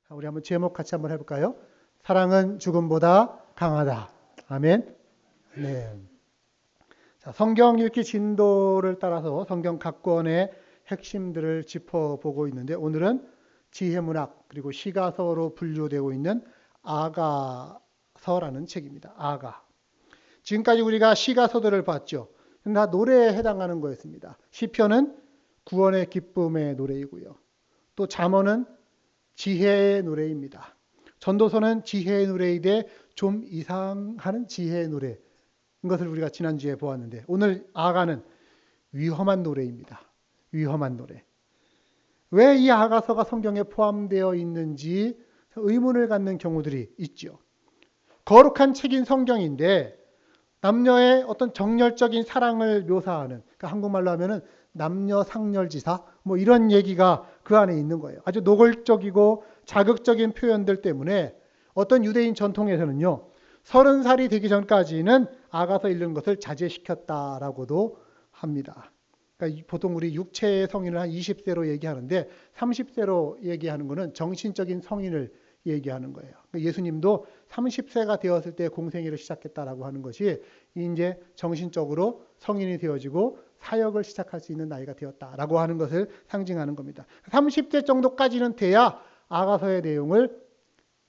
우리 한번 제목 같이 한번 해볼까요? 사랑은 죽음보다 강하다. 아멘. 네. 자, 성경 읽기 진도를 따라서 성경 각 권의 핵심들을 짚어보고 있는데 오늘은 지혜문학 그리고 시가서로 분류되고 있는 아가서라는 책입니다. 아가. 지금까지 우리가 시가서들을 봤죠. 다 노래에 해당하는 거였습니다. 시편은 구원의 기쁨의 노래이고요. 또 잠언은 지혜의 노래입니다. 전도서는 지혜의 노래이되 좀 이상하는 지혜의 노래. 이것을 우리가 지난주에 보았는데 오늘 아가는 위험한 노래입니다. 위험한 노래. 왜 이 아가서가 성경에 포함되어 있는지 의문을 갖는 경우들이 있죠. 거룩한 책인 성경인데 남녀의 어떤 정열적인 사랑을 묘사하는, 그러니까 한국말로 하면은 남녀 상렬지사 뭐 이런 얘기가 그 안에 있는 거예요. 아주 노골적이고 자극적인 표현들 때문에 어떤 유대인 전통에서는요, 30살이 되기 전까지는 아가서 읽는 것을 자제시켰다라고도 합니다. 그러니까 보통 우리 육체의 성인을 한 20세로 얘기하는데 30세로 얘기하는 것은 정신적인 성인을 얘기하는 거예요. 예수님도 30세가 되었을 때 공생애를 시작했다라고 하는 것이 이제 정신적으로 성인이 되어지고 사역을 시작할 수 있는 나이가 되었다라고 하는 것을 상징하는 겁니다. 30세 정도까지는 돼야 아가서의 내용을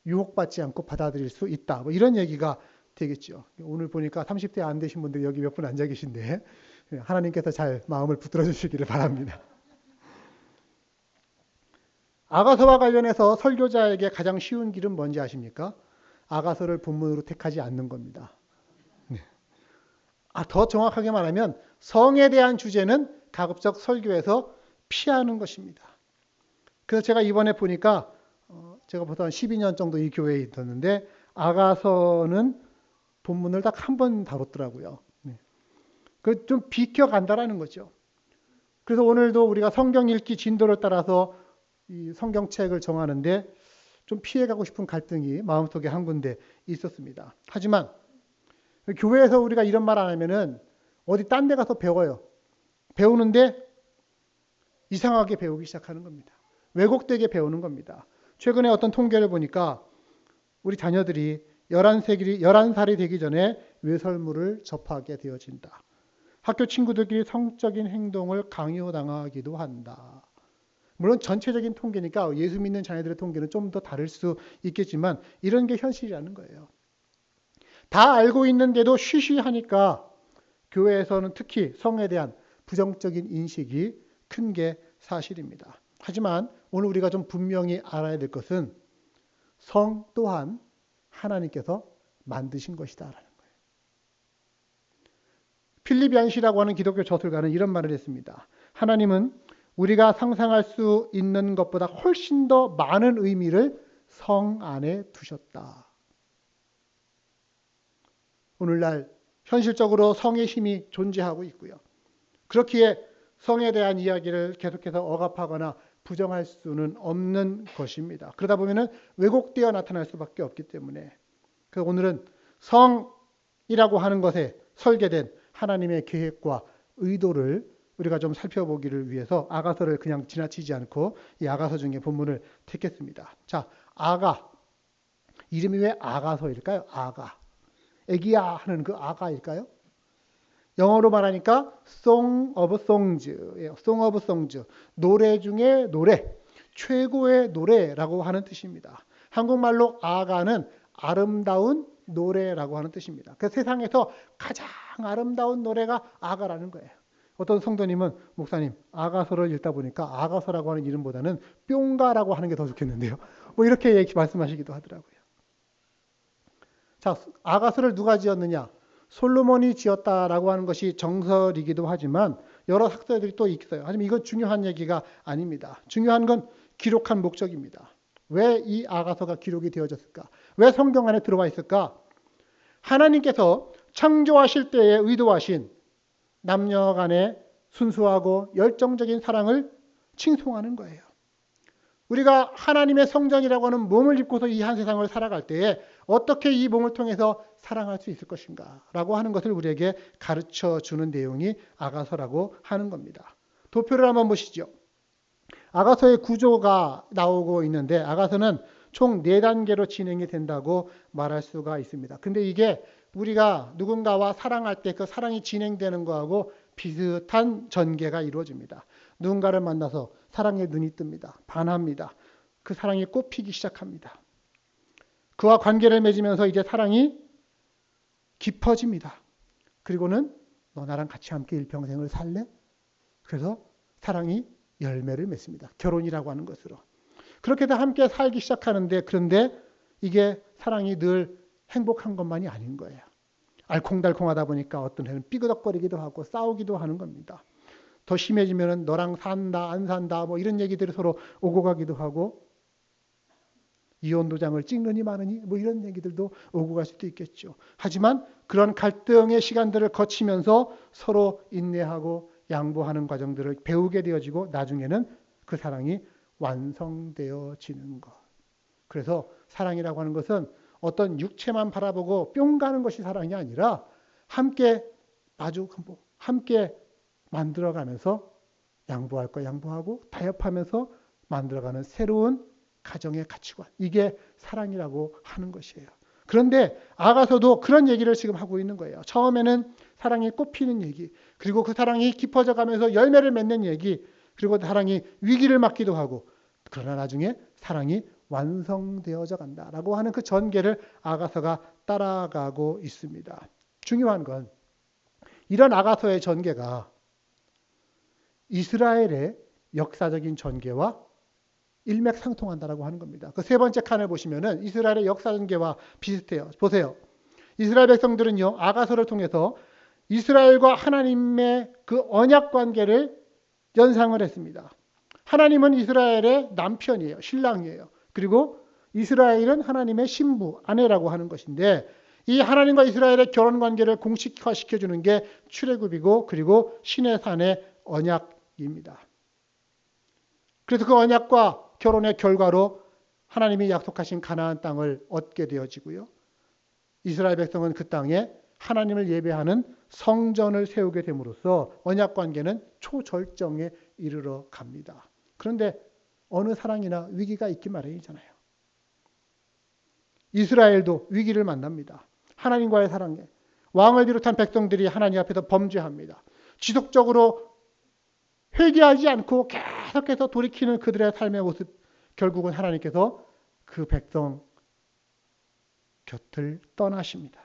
유혹받지 않고 받아들일 수 있다. 뭐 이런 얘기가 되겠죠. 오늘 보니까 30대 안 되신 분들이 여기 몇 분 앉아 계신데 하나님께서 잘 마음을 붙들어 주시기를 바랍니다. 아가서와 관련해서 설교자에게 가장 쉬운 길은 뭔지 아십니까? 아가서를 본문으로 택하지 않는 겁니다. 더 정확하게 말하면 성에 대한 주제는 가급적 설교에서 피하는 것입니다. 그래서 제가 이번에 보니까 제가 보통 한 12년 정도 이 교회에 있었는데 아가서는 본문을 딱 한 번 다뤘더라고요. 그 좀 비켜간다라는 거죠. 그래서 오늘도 우리가 성경 읽기 진도를 따라서 이 성경책을 정하는데 좀 피해가고 싶은 갈등이 마음속에 한 군데 있었습니다. 하지만 교회에서 우리가 이런 말 안 하면은 어디 딴 데 가서 배워요. 배우는데 이상하게 배우기 시작하는 겁니다. 왜곡되게 배우는 겁니다. 최근에 어떤 통계를 보니까 우리 자녀들이 11살이 되기 전에 외설물을 접하게 되어진다. 학교 친구들끼리 성적인 행동을 강요당하기도 한다. 물론 전체적인 통계니까 예수 믿는 자녀들의 통계는 좀 더 다를 수 있겠지만 이런 게 현실이라는 거예요. 다 알고 있는데도 쉬쉬하니까 교회에서는 특히 성에 대한 부정적인 인식이 큰 게 사실입니다. 하지만 오늘 우리가 좀 분명히 알아야 될 것은 성 또한 하나님께서 만드신 것이다라는 거예요. 필립 얀시라고 하는 기독교 저술가는 이런 말을 했습니다. 하나님은 우리가 상상할 수 있는 것보다 훨씬 더 많은 의미를 성 안에 두셨다. 오늘날 현실적으로 성의 힘이 존재하고 있고요. 그렇기에 성에 대한 이야기를 계속해서 억압하거나 부정할 수는 없는 것입니다. 그러다 보면 왜곡되어 나타날 수밖에 없기 때문에 오늘은 성이라고 하는 것에 설계된 하나님의 계획과 의도를 우리가 좀 살펴보기를 위해서 아가서를 그냥 지나치지 않고 이 아가서 중에 본문을 택했습니다. 자, 아가. 이름이 왜 아가서일까요? 아가. 애기야 하는 그 아가일까요? 영어로 말하니까 Song of Songs예요. Song of Songs. 노래 중에 노래. 최고의 노래라고 하는 뜻입니다. 한국말로 아가는 아름다운 노래라고 하는 뜻입니다. 그 세상에서 가장 아름다운 노래가 아가라는 거예요. 어떤 성도님은 목사님 아가서를 읽다 보니까 아가서라고 하는 이름보다는 뿅가라고 하는 게 더 좋겠는데요. 뭐 이렇게 말씀하시기도 하더라고요. 자, 아가서를 누가 지었느냐? 솔로몬이 지었다라고 하는 것이 정설이기도 하지만 여러 학자들이 또 있어요. 하지만 이건 중요한 얘기가 아닙니다. 중요한 건 기록한 목적입니다. 왜 이 아가서가 기록이 되어졌을까? 왜 성경 안에 들어와 있을까? 하나님께서 창조하실 때에 의도하신 남녀 간의 순수하고 열정적인 사랑을 칭송하는 거예요. 우리가 하나님의 성전이라고 하는 몸을 입고서 이 한 세상을 살아갈 때에 어떻게 이 몸을 통해서 사랑할 수 있을 것인가 라고 하는 것을 우리에게 가르쳐 주는 내용이 아가서라고 하는 겁니다. 도표를 한번 보시죠. 아가서의 구조가 나오고 있는데 아가서는 총 4단계로 진행이 된다고 말할 수가 있습니다. 근데 이게 우리가 누군가와 사랑할 때 그 사랑이 진행되는 거하고 비슷한 전개가 이루어집니다. 누군가를 만나서 사랑의 눈이 뜹니다. 반합니다. 그 사랑이 꽃피기 시작합니다. 그와 관계를 맺으면서 이제 사랑이 깊어집니다. 그리고는 너 나랑 같이 함께 일평생을 살래? 그래서 사랑이 열매를 맺습니다. 결혼이라고 하는 것으로. 그렇게 해서 함께 살기 시작하는데, 그런데 이게 사랑이 늘 행복한 것만이 아닌 거예요. 알콩달콩하다 보니까 어떤 해는 삐그덕거리기도 하고 싸우기도 하는 겁니다. 더 심해지면 너랑 산다 안 산다 뭐 이런 얘기들이 서로 오고 가기도 하고, 이혼 도장을 찍느니 마느니 뭐 이런 얘기들도 오고 갈 수도 있겠죠. 하지만 그런 갈등의 시간들을 거치면서 서로 인내하고 양보하는 과정들을 배우게 되어지고 나중에는 그 사랑이 완성되어지는 것. 그래서 사랑이라고 하는 것은 어떤 육체만 바라보고 뿅 가는 것이 사랑이 아니라 함께 마주하고 함께 만들어가면서 양보할 거 양보하고 타협하면서 만들어가는 새로운 가정의 가치관. 이게 사랑이라고 하는 것이에요. 그런데 아가서도 그런 얘기를 지금 하고 있는 거예요. 처음에는 사랑이 꽃피는 얘기, 그리고 그 사랑이 깊어져 가면서 열매를 맺는 얘기, 그리고 사랑이 위기를 맞기도 하고, 그러나 나중에 사랑이 완성되어져 간다라고 하는 그 전개를 아가서가 따라가고 있습니다. 중요한 건 이런 아가서의 전개가 이스라엘의 역사적인 전개와 일맥상통한다라고 하는 겁니다. 그 세 번째 칸을 보시면은 이스라엘의 역사 전개와 비슷해요. 보세요. 이스라엘 백성들은요, 아가서를 통해서 이스라엘과 하나님의 그 언약 관계를 연상을 했습니다. 하나님은 이스라엘의 남편이에요. 신랑이에요. 그리고 이스라엘은 하나님의 신부, 아내라고 하는 것인데, 이 하나님과 이스라엘의 결혼 관계를 공식화시켜주는 게 출애굽이고, 그리고 시내산의 언약입니다. 그래서 그 언약과 결혼의 결과로 하나님이 약속하신 가나안 땅을 얻게 되어지고요. 이스라엘 백성은 그 땅에 하나님을 예배하는 성전을 세우게 됨으로써 언약 관계는 초절정에 이르러 갑니다. 그런데 어느 사랑이나 위기가 있기 마련이잖아요. 이스라엘도 위기를 만납니다. 하나님과의 사랑에 왕을 비롯한 백성들이 하나님 앞에서 범죄합니다. 지속적으로 회개하지 않고 계속해서 돌이키는 그들의 삶의 모습, 결국은 하나님께서 그 백성 곁을 떠나십니다.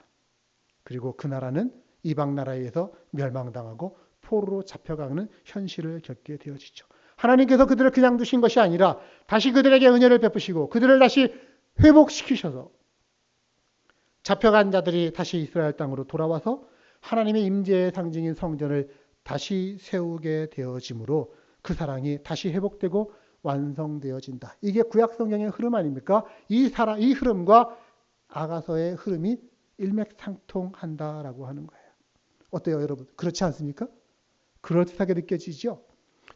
그리고 그 나라는 이방 나라에 의해서 멸망당하고 포로로 잡혀가는 현실을 겪게 되어지죠. 하나님께서 그들을 그냥 두신 것이 아니라 다시 그들에게 은혜를 베푸시고 그들을 다시 회복시키셔서 잡혀간 자들이 다시 이스라엘 땅으로 돌아와서 하나님의 임재의 상징인 성전을 다시 세우게 되어지므로 그 사랑이 다시 회복되고 완성되어진다. 이게 구약 성경의 흐름 아닙니까? 이 흐름과 아가서의 흐름이 일맥상통한다라고 하는 거예요. 어때요, 여러분? 그렇지 않습니까? 그럴듯하게 느껴지죠?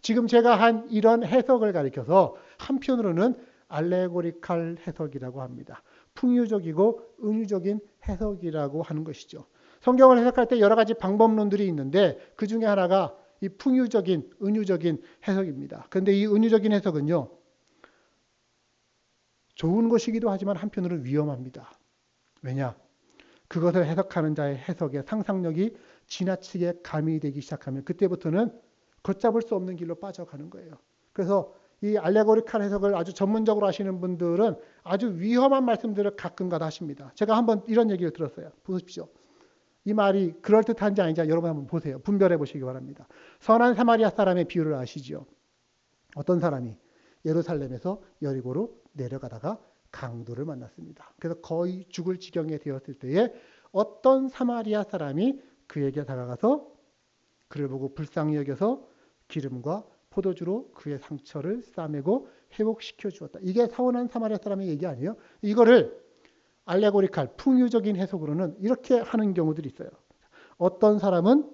지금 제가 한 이런 해석을 가리켜서 한편으로는 알레고리칼 해석이라고 합니다. 풍유적이고 은유적인 해석이라고 하는 것이죠. 성경을 해석할 때 여러 가지 방법론들이 있는데 그 중에 하나가 이 풍유적인, 은유적인 해석입니다. 그런데 이 은유적인 해석은요, 좋은 것이기도 하지만 한편으로는 위험합니다. 왜냐? 그것을 해석하는 자의 해석의 상상력이 지나치게 가미되기 시작하면 그때부터는 걷잡을 수 없는 길로 빠져가는 거예요. 그래서 이 알레고리칼 해석을 아주 전문적으로 하시는 분들은 아주 위험한 말씀들을 가끔가다 하십니다. 제가 한번 이런 얘기를 들었어요. 보십시오. 이 말이 그럴듯한지 아닌지 여러분 한번 보세요. 분별해 보시기 바랍니다. 선한 사마리아 사람의 비유를 아시죠? 어떤 사람이 예루살렘에서 여리고로 내려가다가 강도를 만났습니다. 그래서 거의 죽을 지경에 되었을 때에 어떤 사마리아 사람이 그에게 다가가서 그를 보고 불쌍히 여겨서 기름과 포도주로 그의 상처를 싸매고 회복시켜 주었다. 이게 선한 사마리아 사람의 얘기 아니에요? 이거를 알레고리칼, 풍유적인 해석으로는 이렇게 하는 경우들이 있어요. 어떤 사람은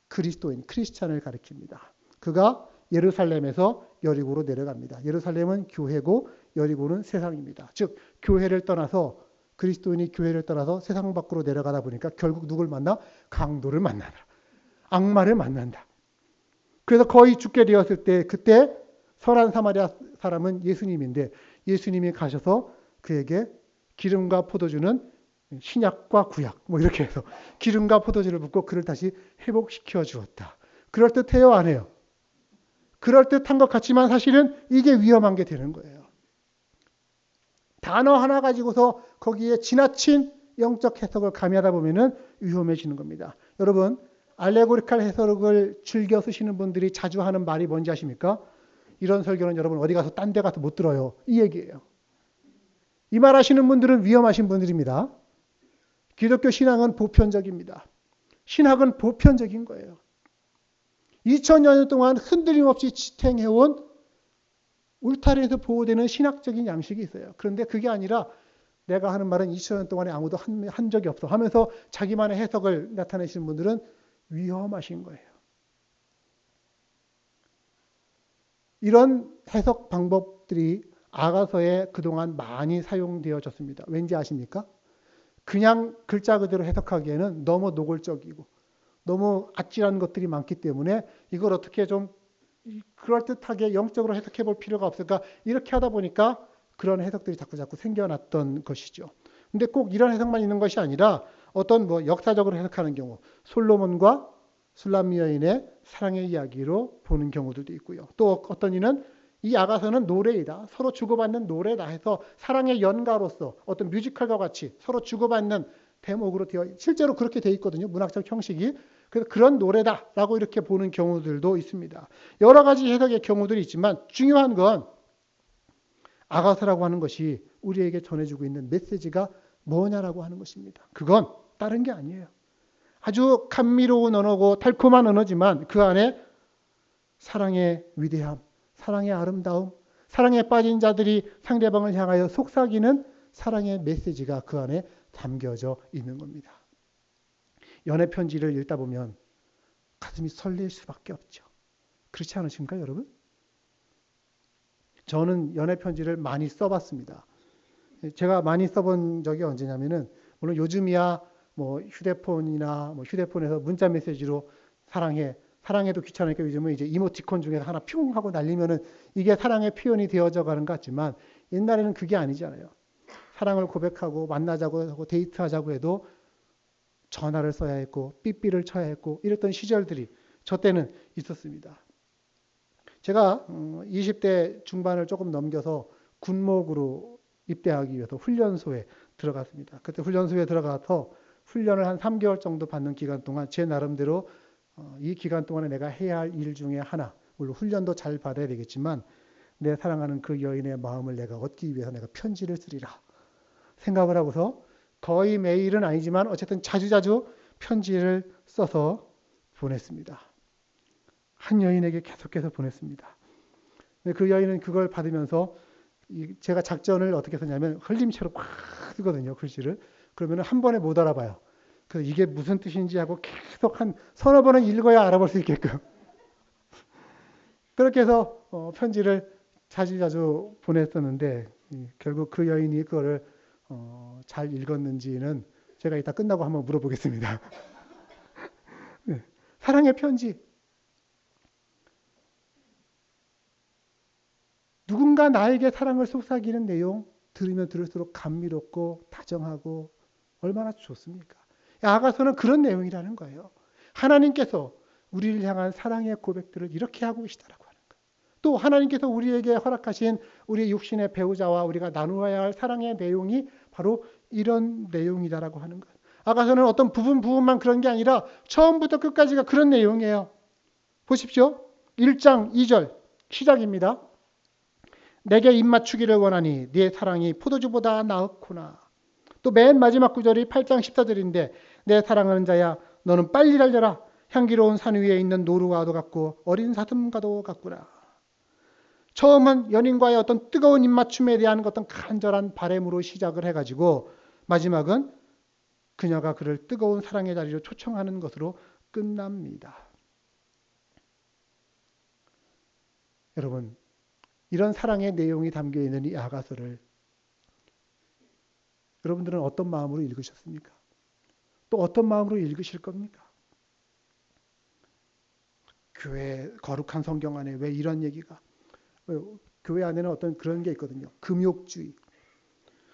그리스도인, 크리스찬을 가리킵니다. 그가 예루살렘에서 여리고로 내려갑니다. 예루살렘은 교회고 여리고는 세상입니다. 즉 교회를 떠나서 그리스도인이 교회를 떠나서 세상 밖으로 내려가다 보니까 결국 누굴 만나? 강도를 만나더라. 악마를 만난다. 그래서 거의 죽게 되었을 때 그때 선한 사마리아 사람은 예수님인데 예수님이 가셔서 그에게 기름과 포도주는 신약과 구약 뭐 이렇게 해서 기름과 포도주를 붓고 그를 다시 회복시켜 주었다. 그럴듯해요, 안 해요? 그럴듯한 것 같지만 사실은 이게 위험한 게 되는 거예요. 단어 하나 가지고서 거기에 지나친 영적 해석을 가미하다 보면은 위험해지는 겁니다. 여러분, 알레고리칼 해석을 즐겨 쓰시는 분들이 자주 하는 말이 뭔지 아십니까? 이런 설교는 여러분 어디 가서 딴 데 가서 못 들어요. 이 얘기예요. 이 말 하시는 분들은 위험하신 분들입니다. 기독교 신앙은 보편적입니다. 신학은 보편적인 거예요. 2000년 동안 흔들림 없이 지탱해온 울타리에서 보호되는 신학적인 양식이 있어요. 그런데 그게 아니라 내가 하는 말은 2000년 동안에 아무도 한 적이 없어 하면서 자기만의 해석을 나타내시는 분들은 위험하신 거예요. 이런 해석 방법들이 아가서에 그동안 많이 사용되어졌습니다. 왠지 아십니까? 그냥 글자 그대로 해석하기에는 너무 노골적이고 너무 아찔한 것들이 많기 때문에 이걸 어떻게 좀 그럴듯하게 영적으로 해석해 볼 필요가 없을까? 이렇게 하다 보니까 그런 해석들이 자꾸 생겨났던 것이죠. 근데 꼭 이런 해석만 있는 것이 아니라 어떤 역사적으로 해석하는 경우 솔로몬과 술람 여인의 사랑의 이야기로 보는 경우들도 있고요. 또 어떤 이는 이 아가서는 노래이다. 서로 주고받는 노래다 해서 사랑의 연가로서 어떤 뮤지컬과 같이 서로 주고받는 대목으로 실제로 그렇게 되어 있거든요. 문학적 형식이. 그래서 그런 노래다라고 이렇게 보는 경우들도 있습니다. 여러 가지 해석의 경우들이 있지만 중요한 건 아가서라고 하는 것이 우리에게 전해주고 있는 메시지가 뭐냐라고 하는 것입니다. 그건 다른 게 아니에요. 아주 감미로운 언어고 달콤한 언어지만 그 안에 사랑의 위대함, 사랑의 아름다움, 사랑에 빠진 자들이 상대방을 향하여 속삭이는 사랑의 메시지가 그 안에 담겨져 있는 겁니다. 연애 편지를 읽다 보면 가슴이 설렐 수밖에 없죠. 그렇지 않으십니까, 여러분? 저는 연애 편지를 많이 써봤습니다. 제가 많이 써본 적이 언제냐면은 물론 요즘이야 휴대폰이나 휴대폰에서 문자 메시지로 사랑해도 귀찮으니까 요즘은 이제 이모티콘 중에서 하나 뿅 하고 날리면은 이게 사랑의 표현이 되어져 가는 것 같지만 옛날에는 그게 아니잖아요. 사랑을 고백하고 만나자고 하고 데이트하자고 해도 전화를 써야 했고 삐삐를 쳐야 했고 이랬던 시절들이 저 때는 있었습니다. 제가 20대 중반을 조금 넘겨서 군목으로 입대하기 위해서 훈련소에 들어갔습니다. 그때 훈련소에 들어가서 훈련을 한 3개월 정도 받는 기간 동안 제 나름대로 이 기간 동안에 내가 해야 할 일 중에 하나, 물론 훈련도 잘 받아야 되겠지만 내 사랑하는 그 여인의 마음을 내가 얻기 위해서 내가 편지를 쓰리라 생각을 하고서 거의 매일은 아니지만 어쨌든 자주자주 편지를 써서 보냈습니다. 한 여인에게 계속해서 보냈습니다. 그 여인은 그걸 받으면서 제가 작전을 어떻게 썼냐면 흘림체로 꽉 쓰거든요, 글씨를. 그러면 한 번에 못 알아봐요. 그래서 이게 무슨 뜻인지 하고 계속 한 서너 번은 읽어야 알아볼 수 있게끔. 그렇게 해서 편지를 자주자주 보냈었는데 결국 그 여인이 그거를 잘 읽었는지는 제가 이따 끝나고 한번 물어보겠습니다. 네. 사랑의 편지. 누군가 나에게 사랑을 속삭이는 내용 들으면 들을수록 감미롭고 다정하고 얼마나 좋습니까? 아가서는 그런 내용이라는 거예요. 하나님께서 우리를 향한 사랑의 고백들을 이렇게 하고 계시다라고 하는 거예요. 또 하나님께서 우리에게 허락하신 우리 육신의 배우자와 우리가 나누어야 할 사랑의 내용이 바로 이런 내용이다라고 하는 거예요. 아가서는 어떤 부분만 그런 게 아니라 처음부터 끝까지가 그런 내용이에요. 보십시오. 1장 2절 시작입니다. 내게 입맞추기를 원하니 네 사랑이 포도주보다 나았구나. 또 맨 마지막 구절이 8장 14절인데 내 사랑하는 자야 너는 빨리 달려라. 향기로운 산 위에 있는 노루와도 같고 어린 사슴과도 같구나. 처음은 연인과의 어떤 뜨거운 입맞춤에 대한 어떤 간절한 바람으로 시작을 해가지고 마지막은 그녀가 그를 뜨거운 사랑의 자리로 초청하는 것으로 끝납니다. 여러분, 이런 사랑의 내용이 담겨있는 이 아가서를 여러분들은 어떤 마음으로 읽으셨습니까? 또 어떤 마음으로 읽으실 겁니까? 교회 거룩한 성경 안에 왜 이런 얘기가? 교회 안에는 어떤 그런 게 있거든요. 금욕주의.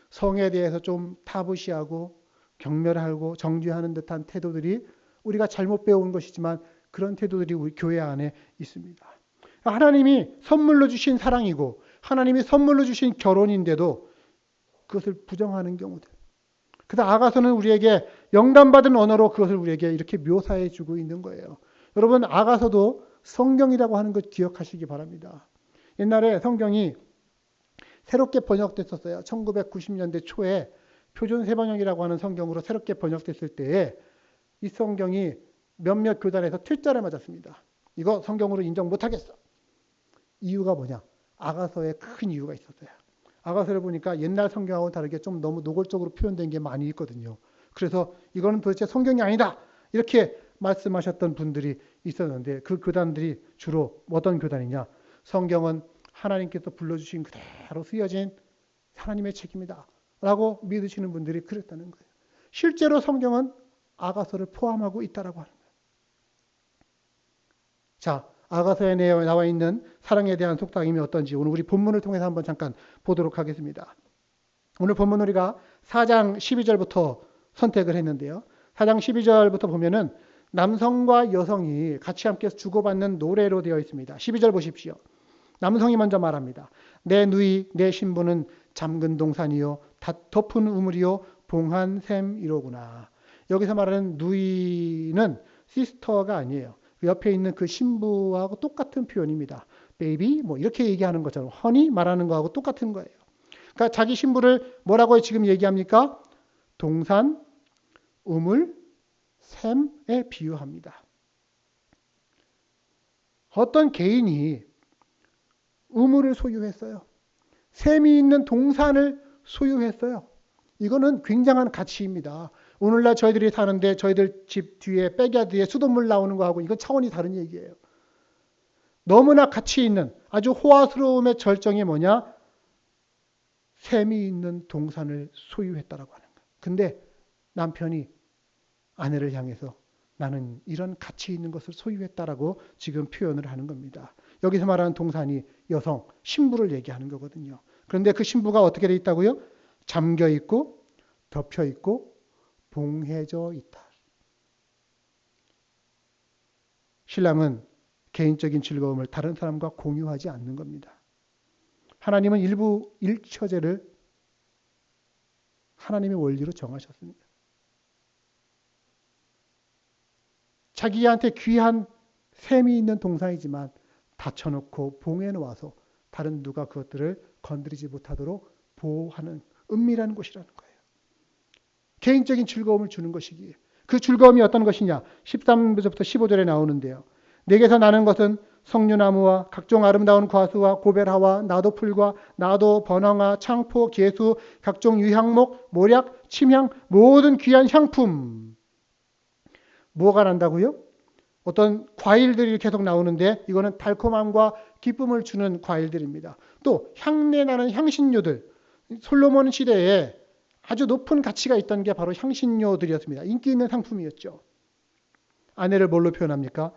성에 대해서 좀 타부시하고 경멸하고 정죄하는 듯한 태도들이 우리가 잘못 배운 것이지만 그런 태도들이 우리 교회 안에 있습니다. 하나님이 선물로 주신 사랑이고 하나님이 선물로 주신 결혼인데도 그것을 부정하는 경우들. 그래서 아가서는 우리에게 영감받은 언어로 그것을 우리에게 이렇게 묘사해 주고 있는 거예요. 여러분 아가서도 성경이라고 하는 것 기억하시기 바랍니다. 옛날에 성경이 새롭게 번역됐었어요. 1990년대 초에 표준세번역이라고 하는 성경으로 새롭게 번역됐을 때에 이 성경이 몇몇 교단에서 퇴짜를 맞았습니다. 이거 성경으로 인정 못하겠어. 이유가 뭐냐? 아가서에 큰 이유가 있었어요. 아가서를 보니까 옛날 성경하고 다르게 좀 너무 노골적으로 표현된 게 많이 있거든요. 그래서 이거는 도대체 성경이 아니다. 이렇게 말씀하셨던 분들이 있었는데 그 교단들이 주로 어떤 교단이냐? 성경은 하나님께서 불러주신 그대로 쓰여진 하나님의 책입니다. 라고 믿으시는 분들이 그랬다는 거예요. 실제로 성경은 아가서를 포함하고 있다라고 하는 거예요. 자, 아가서에 나와 있는 사랑에 대한 속삭임이 어떤지 오늘 우리 본문을 통해서 한번 잠깐 보도록 하겠습니다. 오늘 본문 우리가 4장 12절부터 선택을 했는데요. 4장 12절부터 보면은 남성과 여성이 같이 함께 주고받는 노래로 되어 있습니다. 12절 보십시오. 남성이 먼저 말합니다. 내 누이 내 신부는 잠근 동산이요 덮은 우물이요 봉한 샘이로구나. 여기서 말하는 누이는 시스터가 아니에요. 옆에 있는 그 신부하고 똑같은 표현입니다. 베이비 뭐 이렇게 얘기하는 것처럼 허니 말하는 거하고 똑같은 거예요. 그러니까 자기 신부를 뭐라고 지금 얘기합니까? 동산, 우물, 샘에 비유합니다. 어떤 개인이 우물을 소유했어요. 샘이 있는 동산을 소유했어요. 이거는 굉장한 가치입니다. 오늘날 저희들이 사는데 저희들 집 뒤에 백야드에 수돗물 나오는 거하고 이건 차원이 다른 얘기예요. 너무나 가치 있는 아주 호화스러움의 절정이 뭐냐? 샘이 있는 동산을 소유했다라고 하는 거예요. 근데 남편이 아내를 향해서 나는 이런 가치 있는 것을 소유했다라고 지금 표현을 하는 겁니다. 여기서 말하는 동산이 여성, 신부를 얘기하는 거거든요. 그런데 그 신부가 어떻게 돼 있다고요? 잠겨 있고 덮여 있고 봉해져 있다. 신랑은 개인적인 즐거움을 다른 사람과 공유하지 않는 겁니다. 하나님은 일부 일처제를 하나님의 원리로 정하셨습니다. 자기한테 귀한 샘이 있는 동산이지만 닫혀놓고 봉해 놓아서 다른 누가 그것들을 건드리지 못하도록 보호하는 은밀한 곳이라는 거예요. 개인적인 즐거움을 주는 것이기에 그 즐거움이 어떤 것이냐? 13절부터 15절에 나오는데요. 내게서 나는 것은 석류나무와 각종 아름다운 과수와 고벨하와 나도풀과 나도, 번황아, 창포, 개수, 각종 유향목, 모략, 침향, 모든 귀한 향품. 뭐가 난다고요? 어떤 과일들이 계속 나오는데 이거는 달콤함과 기쁨을 주는 과일들입니다. 또 향내 나는 향신료들. 솔로몬 시대에 아주 높은 가치가 있던 게 바로 향신료들이었습니다. 인기 있는 상품이었죠. 아내를 뭘로 표현합니까?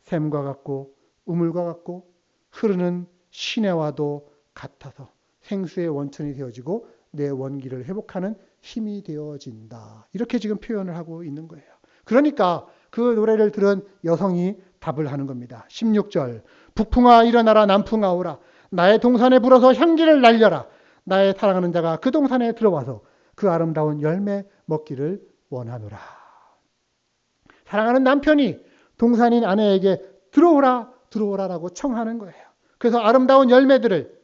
샘과 같고 우물과 같고 흐르는 시내와도 같아서 생수의 원천이 되어지고 내 원기를 회복하는 힘이 되어진다. 이렇게 지금 표현을 하고 있는 거예요. 그러니까 그 노래를 들은 여성이 답을 하는 겁니다. 16절 북풍아 일어나라 남풍아 오라 나의 동산에 불어서 향기를 날려라 나의 사랑하는 자가 그 동산에 들어와서 그 아름다운 열매 먹기를 원하노라. 사랑하는 남편이 동산인 아내에게 들어오라라고 청하는 거예요. 그래서 아름다운 열매들을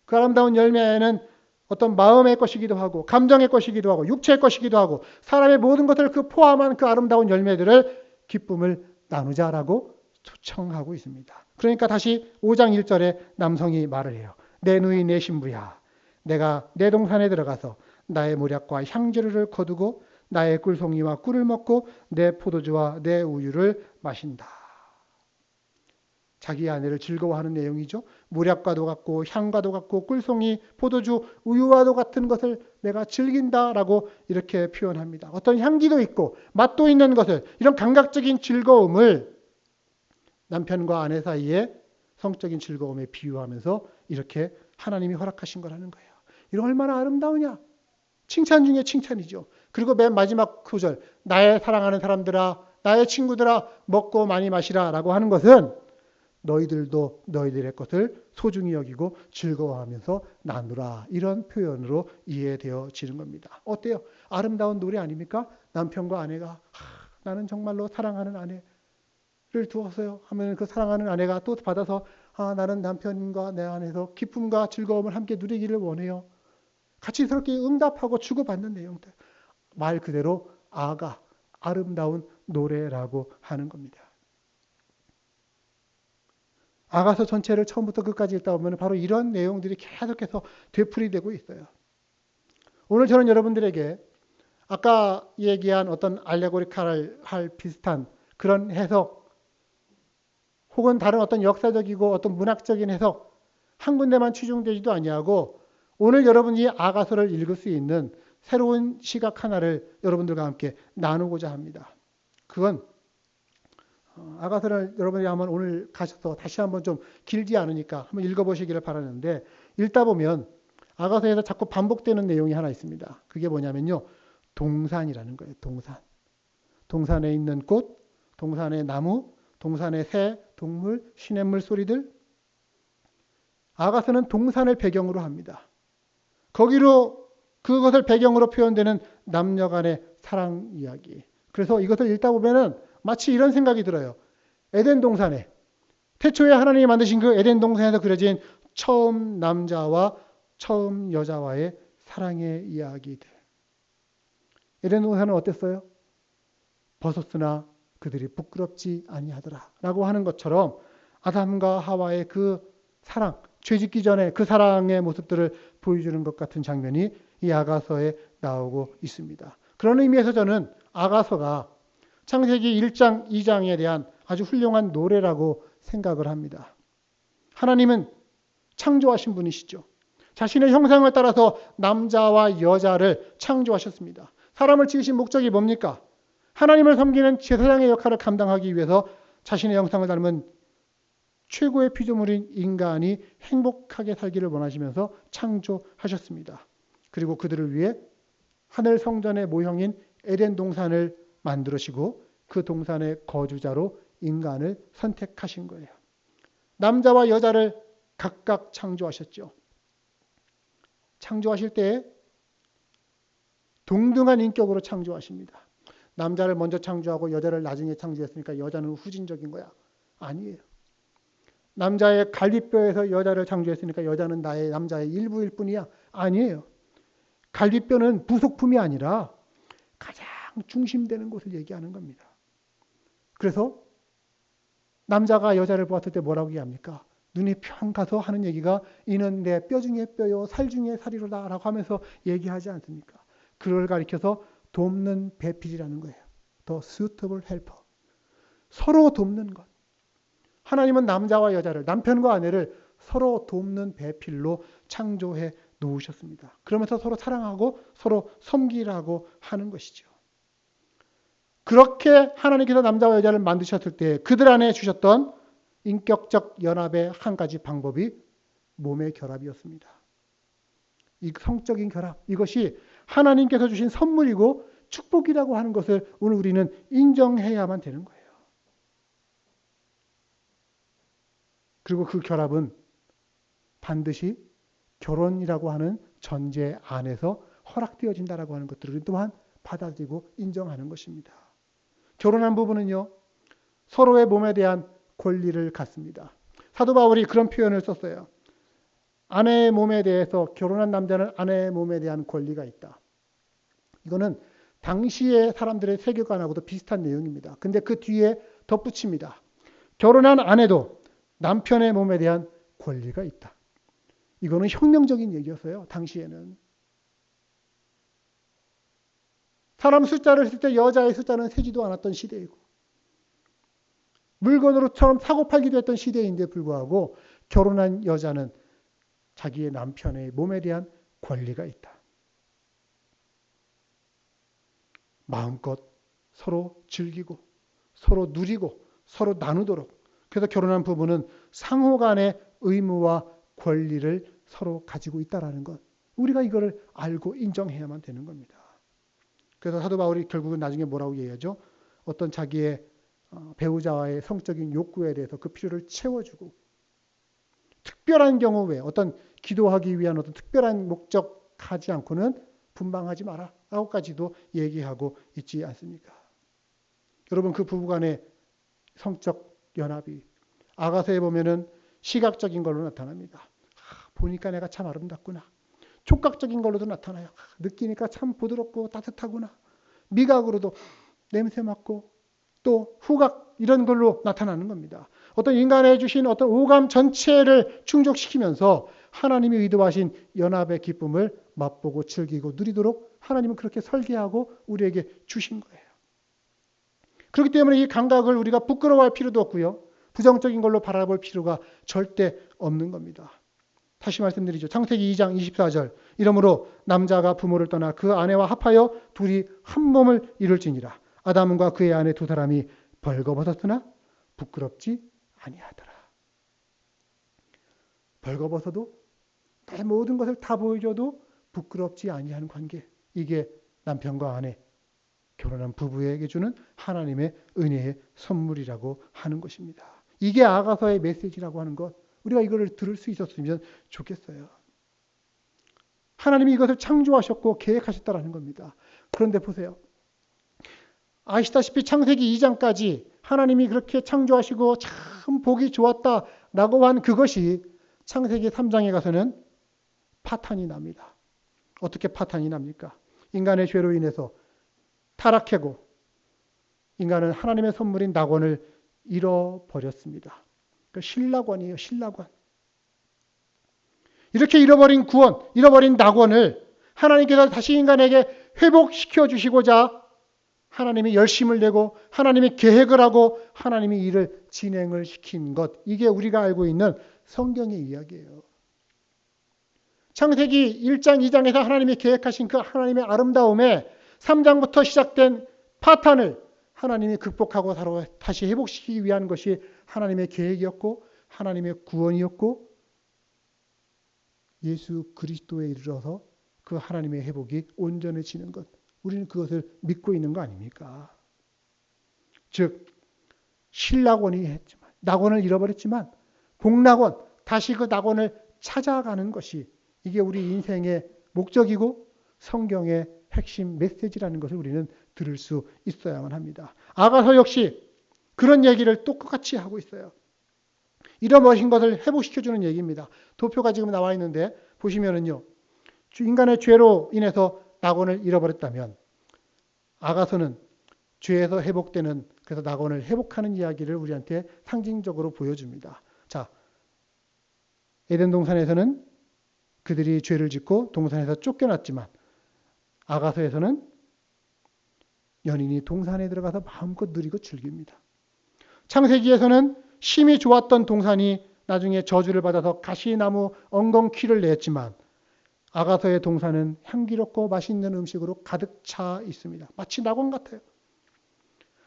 그 아름다운 열매는 어떤 마음의 것이기도 하고 감정의 것이기도 하고 육체의 것이기도 하고 사람의 모든 것을 그 포함한 그 아름다운 열매들을 기쁨을 나누자라고 초청하고 있습니다. 그러니까 다시 5장 1절에 남성이 말을 해요. 내 누이 내 신부야 내가 내 동산에 들어가서 나의 모략과 향재료를 거두고 나의 꿀송이와 꿀을 먹고 내 포도주와 내 우유를 마신다. 자기 아내를 즐거워하는 내용이죠. 모략과도 같고 향과도 같고 꿀송이, 포도주, 우유와도 같은 것을 내가 즐긴다라고 이렇게 표현합니다. 어떤 향기도 있고 맛도 있는 것을 이런 감각적인 즐거움을 남편과 아내 사이에 성적인 즐거움에 비유하면서 이렇게 하나님이 허락하신 거라는 거예요. 이런 얼마나 아름다우냐. 칭찬 중에 칭찬이죠. 그리고 맨 마지막 구절, 나의 사랑하는 사람들아, 나의 친구들아, 먹고 많이 마시라 라고 하는 것은 너희들도 너희들의 것을 소중히 여기고 즐거워하면서 나누라. 이런 표현으로 이해되어지는 겁니다. 어때요? 아름다운 노래 아닙니까? 남편과 아내가 나는 정말로 사랑하는 아내를 두었어요 하면 그 사랑하는 아내가 또 받아서 나는 남편과 내 안에서 기쁨과 즐거움을 함께 누리기를 원해요. 같이 그렇게 응답하고 주고받는 내용들. 말 그대로 아름다운 노래라고 하는 겁니다. 아가서 전체를 처음부터 끝까지 읽다 보면 바로 이런 내용들이 계속해서 되풀이되고 있어요. 오늘 저는 여러분들에게 아까 얘기한 어떤 알레고리칼 비슷한 그런 해석 혹은 다른 어떤 역사적이고 어떤 문학적인 해석 한 군데만 치중되지도 아니하고 오늘 여러분이 아가서를 읽을 수 있는 새로운 시각 하나를 여러분들과 함께 나누고자 합니다. 그건 아가서를 여러분이 한번 오늘 가셔서 다시 한번 좀 길지 않으니까 한번 읽어보시기를 바라는데 읽다 보면 아가서에서 자꾸 반복되는 내용이 하나 있습니다. 그게 뭐냐면요. 동산이라는 거예요. 동산. 동산에 있는 꽃, 동산의 나무, 동산의 새, 동물, 시냇물 소리들. 아가서는 동산을 배경으로 합니다. 거기로 그것을 배경으로 표현되는 남녀 간의 사랑 이야기. 그래서 이것을 읽다 보면은 마치 이런 생각이 들어요. 에덴 동산에 태초에 하나님이 만드신 그 에덴 동산에서 그려진 처음 남자와 처음 여자와의 사랑의 이야기들. 에덴 동산은 어땠어요? 벗었으나 그들이 부끄럽지 아니하더라 라고 하는 것처럼 아담과 하와의 그 사랑, 죄짓기 전에 그 사랑의 모습들을 보여주는 것 같은 장면이 이 아가서에 나오고 있습니다. 그런 의미에서 저는 아가서가 창세기 1장, 2장에 대한 아주 훌륭한 노래라고 생각을 합니다. 하나님은 창조하신 분이시죠. 자신의 형상을 따라서 남자와 여자를 창조하셨습니다. 사람을 지으신 목적이 뭡니까? 하나님을 섬기는 제사장의 역할을 감당하기 위해서 자신의 형상을 닮은 최고의 피조물인 인간이 행복하게 살기를 원하시면서 창조하셨습니다. 그리고 그들을 위해 하늘 성전의 모형인 에덴 동산을 만들으시고 그 동산의 거주자로 인간을 선택하신 거예요. 남자와 여자를 각각 창조하셨죠. 창조하실 때 동등한 인격으로 창조하십니다. 남자를 먼저 창조하고 여자를 나중에 창조했으니까 여자는 후진적인 거야. 아니에요. 남자의 갈비뼈에서 여자를 창조했으니까 여자는 남자의 일부일 뿐이야. 아니에요. 갈비뼈는 부속품이 아니라 가장 중심되는 곳을 얘기하는 겁니다. 그래서 남자가 여자를 보았을 때 뭐라고 얘기합니까? 눈이 평 가서 하는 얘기가 이는 내 뼈 중에 뼈요 살 중에 살이로다 라고 하면서 얘기하지 않습니까? 그를 가리켜서 돕는 배필이라는 거예요. The suitable helper. 서로 돕는 것. 하나님은 남자와 여자를, 남편과 아내를 서로 돕는 배필로 창조해 놓으셨습니다. 그러면서 서로 사랑하고 서로 섬기라고 하는 것이죠. 그렇게 하나님께서 남자와 여자를 만드셨을 때 그들 안에 주셨던 인격적 연합의 한 가지 방법이 몸의 결합이었습니다. 이 성적인 결합, 이것이 하나님께서 주신 선물이고 축복이라고 하는 것을 오늘 우리는 인정해야만 되는 거예요. 그리고 그 결합은 반드시 결혼이라고 하는 전제 안에서 허락되어진다라고 하는 것들을 또한 받아들이고 인정하는 것입니다. 결혼한 부부는요, 서로의 몸에 대한 권리를 갖습니다. 사도 바울이 그런 표현을 썼어요. 아내의 몸에 대해서 결혼한 남자는 아내의 몸에 대한 권리가 있다. 이거는 당시의 사람들의 세계관하고도 비슷한 내용입니다. 근데 그 뒤에 덧붙입니다. 결혼한 아내도 남편의 몸에 대한 권리가 있다. 이거는 혁명적인 얘기였어요. 당시에는. 사람 숫자를 쓸 때 여자의 숫자는 세지도 않았던 시대이고 물건으로처럼 사고팔기도 했던 시대인데 불구하고 결혼한 여자는 자기의 남편의 몸에 대한 권리가 있다. 마음껏 서로 즐기고 서로 누리고 서로 나누도록. 그래서 결혼한 부부는 상호 간의 의무와 권리를 서로 가지고 있다라는 것. 우리가 이거를 알고 인정해야만 되는 겁니다. 그래서 사도 바울이 결국은 나중에 뭐라고 얘기하죠? 어떤 자기의 배우자와의 성적인 욕구에 대해서 그 필요를 채워주고, 특별한 경우 외에 어떤 기도하기 위한 어떤 특별한 목적 하지 않고는 분방하지 마라 라고까지도 얘기하고 있지 않습니까? 여러분, 그 부부간의 성적 연합이 아가서에 보면은 시각적인 걸로 나타납니다. 보니까 내가 참 아름답구나. 촉각적인 걸로도 나타나요. 느끼니까 참 부드럽고 따뜻하구나. 미각으로도 냄새 맡고, 또 후각, 이런 걸로 나타나는 겁니다. 어떤 인간에 주신 어떤 오감 전체를 충족시키면서 하나님이 의도하신 연합의 기쁨을 맛보고 즐기고 누리도록 하나님은 그렇게 설계하고 우리에게 주신 거예요. 그렇기 때문에 이 감각을 우리가 부끄러워할 필요도 없고요. 부정적인 걸로 바라볼 필요가 절대 없는 겁니다. 다시 말씀드리죠. 창세기 2장 24절. 이러므로 남자가 부모를 떠나 그 아내와 합하여 둘이 한 몸을 이룰지니라. 아담과 그의 아내 두 사람이 벌거벗었으나 부끄럽지 아니하더라. 벌거벗어도 내 모든 것을 다 보여줘도 부끄럽지 아니하는 관계. 이게 남편과 아내, 결혼한 부부에게 주는 하나님의 은혜의 선물이라고 하는 것입니다. 이게 아가서의 메시지라고 하는 것. 우리가 이거를 들을 수 있었으면 좋겠어요. 하나님이 이것을 창조하셨고 계획하셨다라는 겁니다. 그런데 보세요. 아시다시피 창세기 2장까지 하나님이 그렇게 창조하시고 참 보기 좋았다라고 한 그것이 창세기 3장에 가서는 파탄이 납니다. 어떻게 파탄이 납니까? 인간의 죄로 인해서 타락하고 인간은 하나님의 선물인 낙원을 잃어버렸습니다. 그 신낙원이에요. 신낙원. 이렇게 잃어버린 구원, 잃어버린 낙원을 하나님께서 다시 인간에게 회복시켜 주시고자 하나님이 열심을 내고 하나님이 계획을 하고 하나님이 이를 진행을 시킨 것. 이게 우리가 알고 있는 성경의 이야기예요. 창세기 1장, 2장에서 하나님이 계획하신 그 하나님의 아름다움에 3장부터 시작된 파탄을 하나님이 극복하고 다시 회복시키기 위한 것이 하나님의 계획이었고 하나님의 구원이었고 예수 그리스도에 이르러서 그 하나님의 회복이 온전해지는 것. 우리는 그것을 믿고 있는 거 아닙니까? 즉 신낙원이 했지만 낙원을 잃어버렸지만 복낙원, 다시 그 낙원을 찾아가는 것이 이게 우리 인생의 목적이고 성경의 핵심 메시지라는 것을 우리는 들을 수 있어야만 합니다. 아가서 역시 그런 얘기를 똑같이 하고 있어요. 잃어버린 것을 회복시켜주는 얘기입니다. 도표가 지금 나와 있는데 보시면은요. 인간의 죄로 인해서 낙원을 잃어버렸다면 아가서는 죄에서 회복되는 그래서 낙원을 회복하는 이야기를 우리한테 상징적으로 보여줍니다. 자, 에덴 동산에서는 그들이 죄를 짓고 동산에서 쫓겨났지만 아가서에서는 연인이 동산에 들어가서 마음껏 누리고 즐깁니다. 창세기에서는 심이 좋았던 동산이 나중에 저주를 받아서 가시나무 엉겅퀴를 냈지만 아가서의 동산은 향기롭고 맛있는 음식으로 가득 차 있습니다. 마치 낙원 같아요.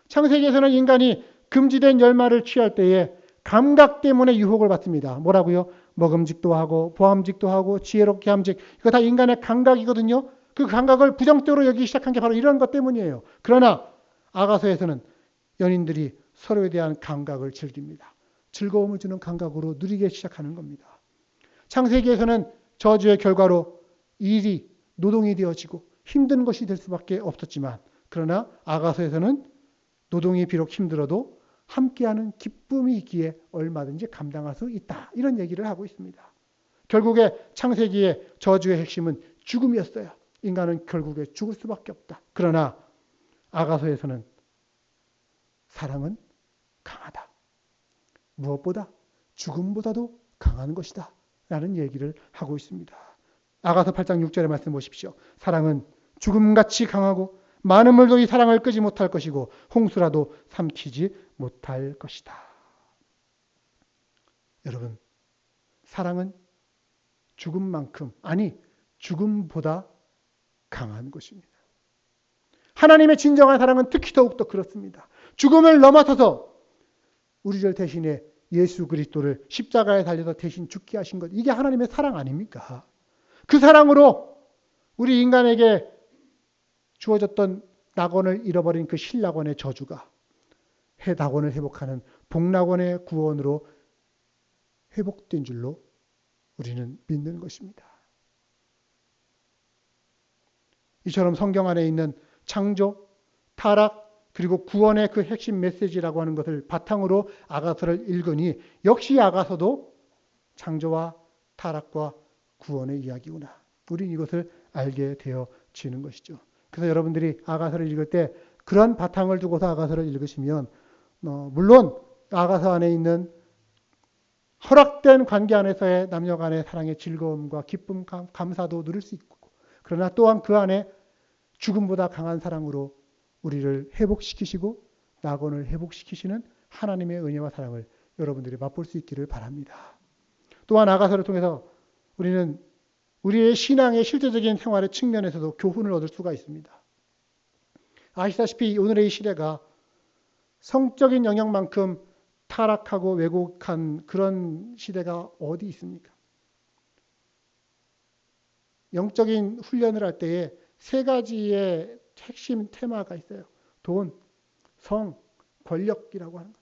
창세기에서는 인간이 금지된 열매를 취할 때에 감각 때문에 유혹을 받습니다. 뭐라고요? 먹음직도 하고 보암직도 하고 지혜롭게 함직. 이거 다 인간의 감각이거든요. 그 감각을 부정적으로 여기기 시작한 게 바로 이런 것 때문이에요. 그러나 아가서에서는 연인들이 서로에 대한 감각을 즐깁니다. 즐거움을 주는 감각으로 누리기 시작하는 겁니다. 창세기에서는 저주의 결과로 일이 노동이 되어지고 힘든 것이 될 수밖에 없었지만 그러나 아가서에서는 노동이 비록 힘들어도 함께하는 기쁨이 있기에 얼마든지 감당할 수 있다. 이런 얘기를 하고 있습니다. 결국에 창세기의 저주의 핵심은 죽음이었어요. 인간은 결국에 죽을 수밖에 없다. 그러나 아가서에서는 사랑은 강하다. 무엇보다 죽음보다도 강한 것이다. 라는 얘기를 하고 있습니다. 아가서 8장 6절의 말씀 보십시오. 사랑은 죽음같이 강하고 많은 물도 이 사랑을 끄지 못할 것이고 홍수라도 삼키지 못할 것이다. 여러분, 사랑은 죽음만큼, 아니 죽음보다 강한 것입니다. 하나님의 진정한 사랑은 특히 더욱더 그렇습니다. 죽음을 넘어서서 우리를 대신해 예수 그리스도를 십자가에 달려서 대신 죽게 하신 것. 이게 하나님의 사랑 아닙니까? 그 사랑으로 우리 인간에게 주어졌던 낙원을 잃어버린 그 신낙원의 저주가 낙원을 회복하는 복낙원의 구원으로 회복된 줄로 우리는 믿는 것입니다. 이처럼 성경 안에 있는 창조, 타락, 그리고 구원의 그 핵심 메시지라고 하는 것을 바탕으로 아가서를 읽으니 역시 아가서도 창조와 타락과 구원의 이야기구나. 우리는 이것을 알게 되어지는 것이죠. 그래서 여러분들이 아가서를 읽을 때 그런 바탕을 두고서 아가서를 읽으시면 물론 아가서 안에 있는 허락된 관계 안에서의 남녀 간의 사랑의 즐거움과 기쁨, 감사도 누릴 수 있고 그러나 또한 그 안에 죽음보다 강한 사랑으로 우리를 회복시키시고 낙원을 회복시키시는 하나님의 은혜와 사랑을 여러분들이 맛볼 수 있기를 바랍니다. 또한 아가서를 통해서 우리는 우리의 신앙의 실제적인 생활의 측면에서도 교훈을 얻을 수가 있습니다. 아시다시피 오늘의 이 시대가 성적인 영역만큼 타락하고 왜곡한 그런 시대가 어디 있습니까? 영적인 훈련을 할 때에 세 가지의 핵심 테마가 있어요. 돈, 성, 권력이라고 하는 것.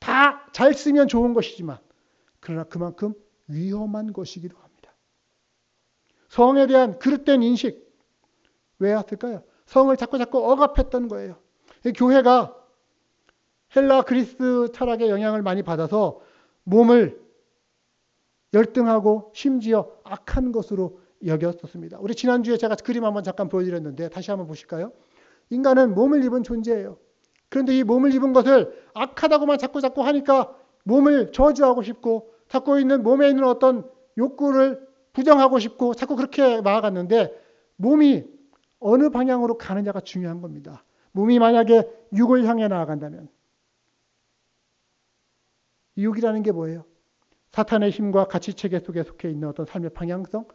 다 잘 쓰면 좋은 것이지만 그러나 그만큼 위험한 것이기도 합니다. 성에 대한 그릇된 인식 왜 왔을까요? 성을 자꾸 억압했던 거예요. 교회가 헬라 그리스 철학의 영향을 많이 받아서 몸을 열등하고 심지어 악한 것으로 여겼었습니다. 우리 지난주에 제가 그림 한번 잠깐 보여드렸는데 다시 한번 보실까요? 인간은 몸을 입은 존재예요. 그런데 이 몸을 입은 것을 악하다고만 자꾸 하니까 몸을 저주하고 싶고 자꾸 있는 몸에 있는 어떤 욕구를 부정하고 싶고 자꾸 그렇게 나아갔는데 몸이 어느 방향으로 가느냐가 중요한 겁니다. 몸이 만약에 육을 향해 나아간다면 육이라는 게 뭐예요? 사탄의 힘과 가치체계 속에 속해 있는 어떤 삶의 방향성,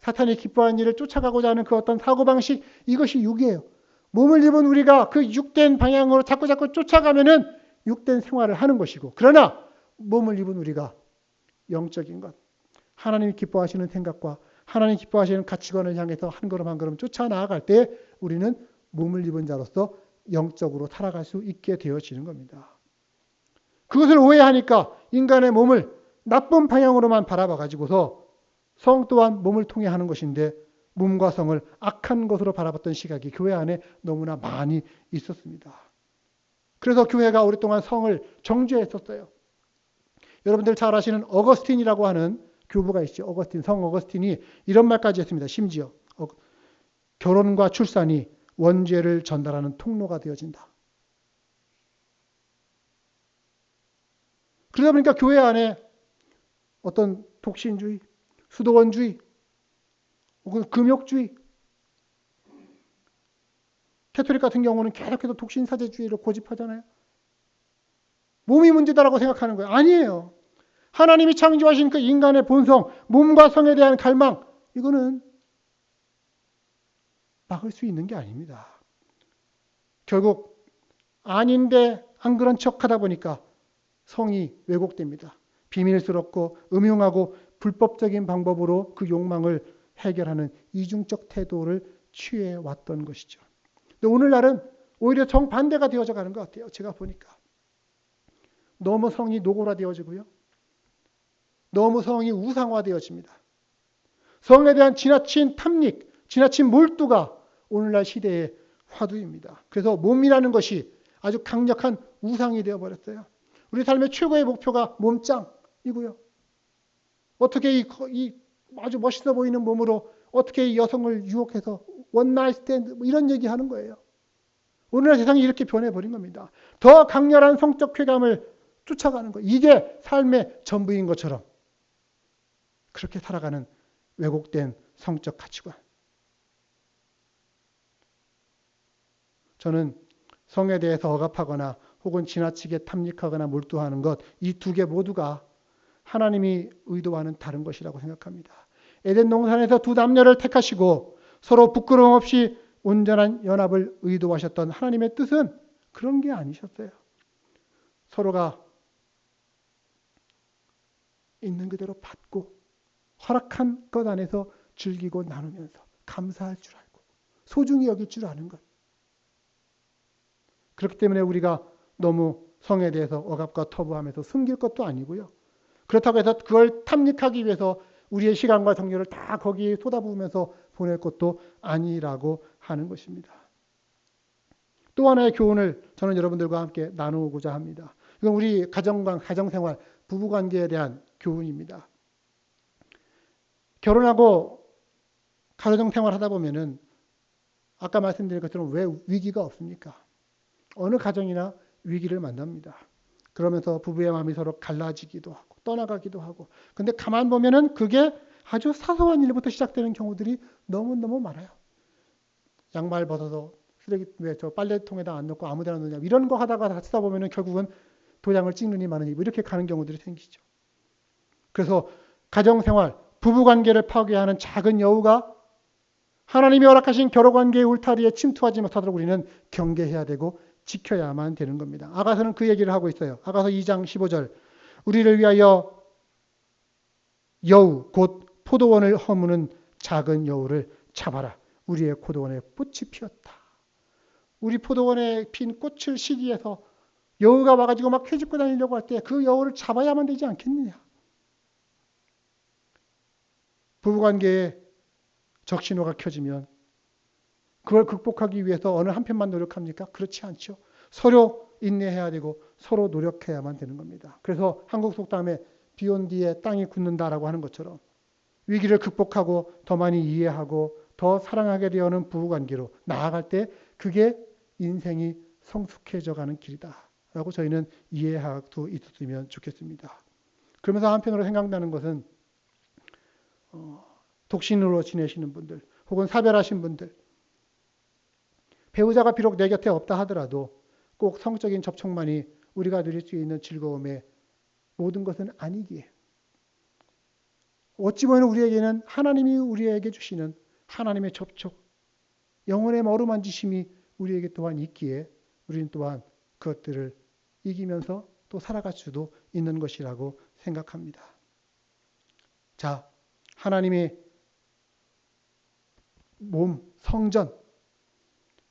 사탄이 기뻐하는 일을 쫓아가고자 하는 그 어떤 사고방식, 이것이 육이에요. 몸을 입은 우리가 그 육된 방향으로 자꾸 쫓아가면은 육된 생활을 하는 것이고, 그러나 몸을 입은 우리가 영적인 것, 하나님이 기뻐하시는 생각과 하나님 기뻐하시는 가치관을 향해서 한 걸음 한 걸음 쫓아 나아갈 때 우리는 몸을 입은 자로서 영적으로 살아갈 수 있게 되어지는 겁니다. 그것을 오해하니까 인간의 몸을 나쁜 방향으로만 바라봐 가지고서 성 또한 몸을 통해 하는 것인데 몸과 성을 악한 것으로 바라봤던 시각이 교회 안에 너무나 많이 있었습니다. 그래서 교회가 오랫동안 성을 정죄했었어요. 여러분들 잘 아시는 어거스틴이라고 하는 교부가 있죠. 성 어거스틴이 이런 말까지 했습니다. 심지어 결혼과 출산이 원죄를 전달하는 통로가 되어진다. 그러다 보니까 교회 안에 어떤 독신주의, 수도원주의, 혹은 금욕주의, 캐토릭 같은 경우는 계속해서 독신사제주의를 고집하잖아요. 몸이 문제다라고 생각하는 거예요. 아니에요. 하나님이 창조하신 그 인간의 본성, 몸과 성에 대한 갈망, 이거는 막을 수 있는 게 아닙니다. 결국 아닌데 안 그런 척하다 보니까 성이 왜곡됩니다. 비밀스럽고 음흉하고 불법적인 방법으로 그 욕망을 해결하는 이중적 태도를 취해 왔던 것이죠. 근데 오늘날은 오히려 정반대가 되어져 가는 것 같아요. 제가 보니까. 너무 성이 노골화되어지고요. 너무 성이 우상화되어집니다. 성에 대한 지나친 탐닉, 지나친 몰두가 오늘날 시대의 화두입니다. 그래서 몸이라는 것이 아주 강력한 우상이 되어버렸어요. 우리 삶의 최고의 목표가 몸짱이고요. 어떻게 이 아주 멋있어 보이는 몸으로 어떻게 이 여성을 유혹해서 원나잇 스탠드 이런 얘기하는 거예요. 오늘날 세상이 이렇게 변해버린 겁니다. 더 강렬한 성적 쾌감을 쫓아가는 거예요. 이게 삶의 전부인 것처럼 그렇게 살아가는 왜곡된 성적 가치관. 저는 성에 대해서 억압하거나 혹은 지나치게 탐닉하거나 몰두하는 것, 이 두 개 모두가 하나님이 의도와는 다른 것이라고 생각합니다. 에덴 동산에서 두 남녀를 택하시고 서로 부끄러움 없이 온전한 연합을 의도하셨던 하나님의 뜻은 그런 게 아니셨어요. 서로가 있는 그대로 받고 허락한 것 안에서 즐기고 나누면서 감사할 줄 알고 소중히 여길 줄 아는 것. 그렇기 때문에 우리가 너무 성에 대해서 억압과 터부하면서 숨길 것도 아니고요. 그렇다고 해서 그걸 탐닉하기 위해서 우리의 시간과 정열을 다 거기에 쏟아부으면서 보낼 것도 아니라고 하는 것입니다. 또 하나의 교훈을 저는 여러분들과 함께 나누고자 합니다. 이건 우리 가정생활, 부부관계에 대한 교훈입니다. 결혼하고 가정생활 하다 보면은 아까 말씀드린 것처럼 왜 위기가 없습니까? 어느 가정이나 위기를 만납니다. 그러면서 부부의 마음이 서로 갈라지기도 하고 떠나가기도 하고. 근데 가만 보면은 그게 아주 사소한 일부터 시작되는 경우들이 너무너무 많아요. 양말 벗어서 쓰레기 왜 저 빨래통에다 안 넣고 아무데나 넣냐 이런 거 하다가 쓰다 보면은 결국은 도장을 찍느니 마느니 이렇게 가는 경우들이 생기죠. 그래서 가정생활, 부부관계를 파괴하는 작은 여우가 하나님이 허락하신 결혼관계의 울타리에 침투하지 못하도록 우리는 경계해야 되고 지켜야만 되는 겁니다. 아가서는 그 얘기를 하고 있어요. 아가서 2장 15절 우리를 위하여 여우 곧 포도원을 허무는 작은 여우를 잡아라. 우리의 포도원에 꽃이 피었다. 우리 포도원에 핀 꽃을 시기해서 여우가 와가지고 막 헤집고 다니려고 할 때 그 여우를 잡아야만 되지 않겠느냐. 부부관계에 적신호가 켜지면 그걸 극복하기 위해서 어느 한편만 노력합니까? 그렇지 않죠. 서로 인내해야 되고 서로 노력해야만 되는 겁니다. 그래서 한국 속담에 비 온 뒤에 땅이 굳는다라고 하는 것처럼 위기를 극복하고 더 많이 이해하고 더 사랑하게 되어오는 부부관계로 나아갈 때 그게 인생이 성숙해져가는 길이다라고 저희는 이해할 수 있었으면 좋겠습니다. 그러면서 한편으로 생각나는 것은 독신으로 지내시는 분들 혹은 사별하신 분들 배우자가 비록 내 곁에 없다 하더라도 꼭 성적인 접촉만이 우리가 누릴 수 있는 즐거움의 모든 것은 아니기에 어찌 보면 우리에게는 하나님이 우리에게 주시는 하나님의 접촉, 영혼의 어루만지심이 우리에게 또한 있기에 우리는 또한 그것들을 이기면서 또 살아갈 수도 있는 것이라고 생각합니다. 자, 하나님의 몸, 성전,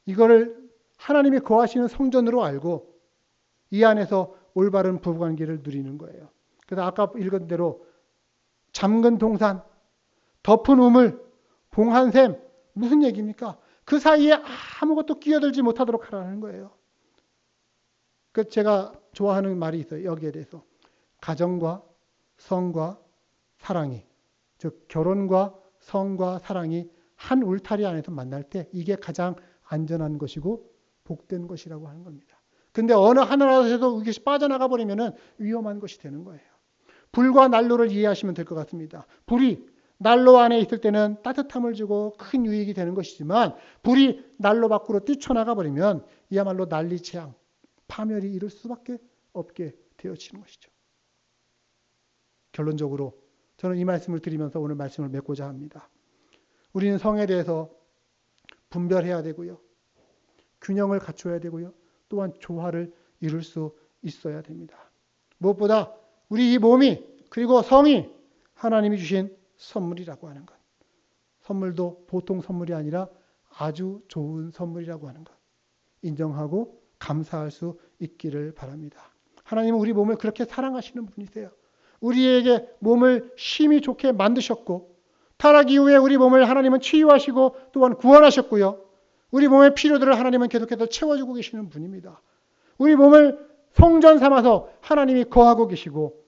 이거를 하나님이 거하시는 성전으로 알고 이 안에서 올바른 부부관계를 누리는 거예요. 그래서 아까 읽은 대로 잠근 동산, 덮은 우물, 봉한 샘 무슨 얘기입니까? 그 사이에 아무것도 끼어들지 못하도록 하라는 거예요. 그 제가 좋아하는 말이 있어요. 여기에 대해서 가정과 성과 사랑이 즉 결혼과 성과 사랑이 한 울타리 안에서 만날 때 이게 가장 안전한 것이고 복된 것이라고 하는 겁니다. 근데 어느 하나라도 이것이 빠져나가 버리면은 위험한 것이 되는 거예요. 불과 난로를 이해하시면 될 것 같습니다. 불이 난로 안에 있을 때는 따뜻함을 주고 큰 유익이 되는 것이지만 불이 난로 밖으로 뛰쳐나가 버리면 이야말로 난리채양, 파멸이 이룰 수밖에 없게 되어지는 것이죠. 결론적으로 저는 이 말씀을 드리면서 오늘 말씀을 맺고자 합니다. 우리는 성에 대해서 분별해야 되고요. 균형을 갖춰야 되고요. 또한 조화를 이룰 수 있어야 됩니다. 무엇보다 우리 이 몸이 그리고 성이 하나님이 주신 선물이라고 하는 것. 선물도 보통 선물이 아니라 아주 좋은 선물이라고 하는 것. 인정하고 감사할 수 있기를 바랍니다. 하나님은 우리 몸을 그렇게 사랑하시는 분이세요. 우리에게 몸을 심히 좋게 만드셨고 타락 이후에 우리 몸을 하나님은 치유하시고 또한 구원하셨고요. 우리 몸의 필요들을 하나님은 계속해서 채워주고 계시는 분입니다. 우리 몸을 성전 삼아서 하나님이 거하고 계시고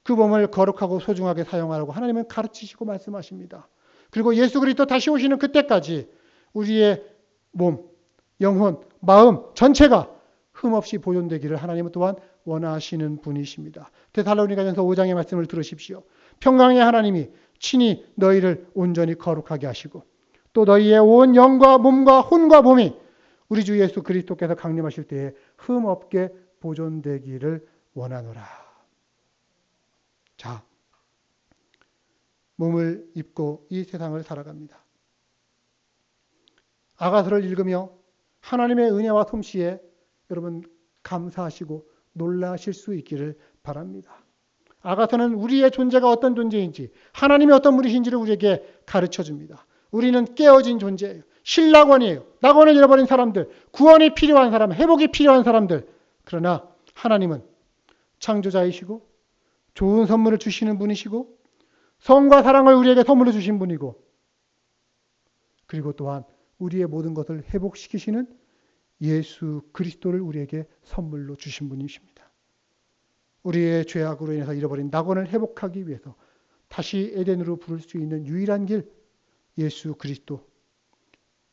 그 몸을 거룩하고 소중하게 사용하라고 하나님은 가르치시고 말씀하십니다. 그리고 예수 그리스도 다시 오시는 그때까지 우리의 몸, 영혼, 마음 전체가 흠없이 보존되기를 하나님은 또한 원하시는 분이십니다. 데살로니가전서 5장의 말씀을 들으십시오. 평강의 하나님이 친히 너희를 온전히 거룩하게 하시고 또 너희의 온 영과 몸과 혼과 몸이 우리 주 예수 그리스도께서 강림하실 때에 흠없게 보존되기를 원하노라. 자, 몸을 입고 이 세상을 살아갑니다. 아가서를 읽으며 하나님의 은혜와 솜씨에 여러분 감사하시고 놀라실 수 있기를 바랍니다. 아가서는 우리의 존재가 어떤 존재인지, 하나님이 어떤 분이신지를 우리에게 가르쳐 줍니다. 우리는 깨어진 존재예요. 신락원이에요. 낙원을 잃어버린 사람들, 구원이 필요한 사람, 회복이 필요한 사람들. 그러나 하나님은 창조자이시고 좋은 선물을 주시는 분이시고 성과 사랑을 우리에게 선물로 주신 분이고, 그리고 또한 우리의 모든 것을 회복시키시는 예수 그리스도를 우리에게 선물로 주신 분이십니다. 우리의 죄악으로 인해서 잃어버린 낙원을 회복하기 위해서 다시 에덴으로 부를 수 있는 유일한 길, 예수 그리스도.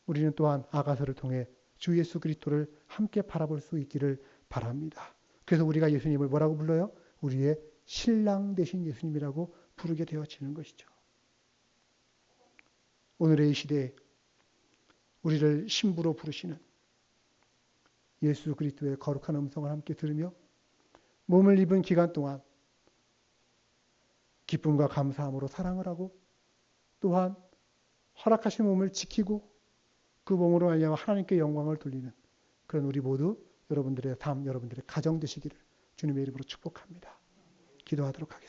우리는 또한 아가서를 통해 주 예수 그리스도를 함께 바라볼 수 있기를 바랍니다. 그래서 우리가 예수님을 뭐라고 불러요? 우리의 신랑 되신 예수님이라고 부르게 되어지는 것이죠. 오늘의 이 시대에 우리를 신부로 부르시는 예수 그리스도의 거룩한 음성을 함께 들으며 몸을 입은 기간 동안 기쁨과 감사함으로 사랑을 하고, 또한 허락하신 몸을 지키고 그 몸으로 말미암아 하나님께 영광을 돌리는 그런 우리 모두 여러분들의 삶, 여러분들의 가정 되시기를 주님의 이름으로 축복합니다. 기도하도록 하겠습니다.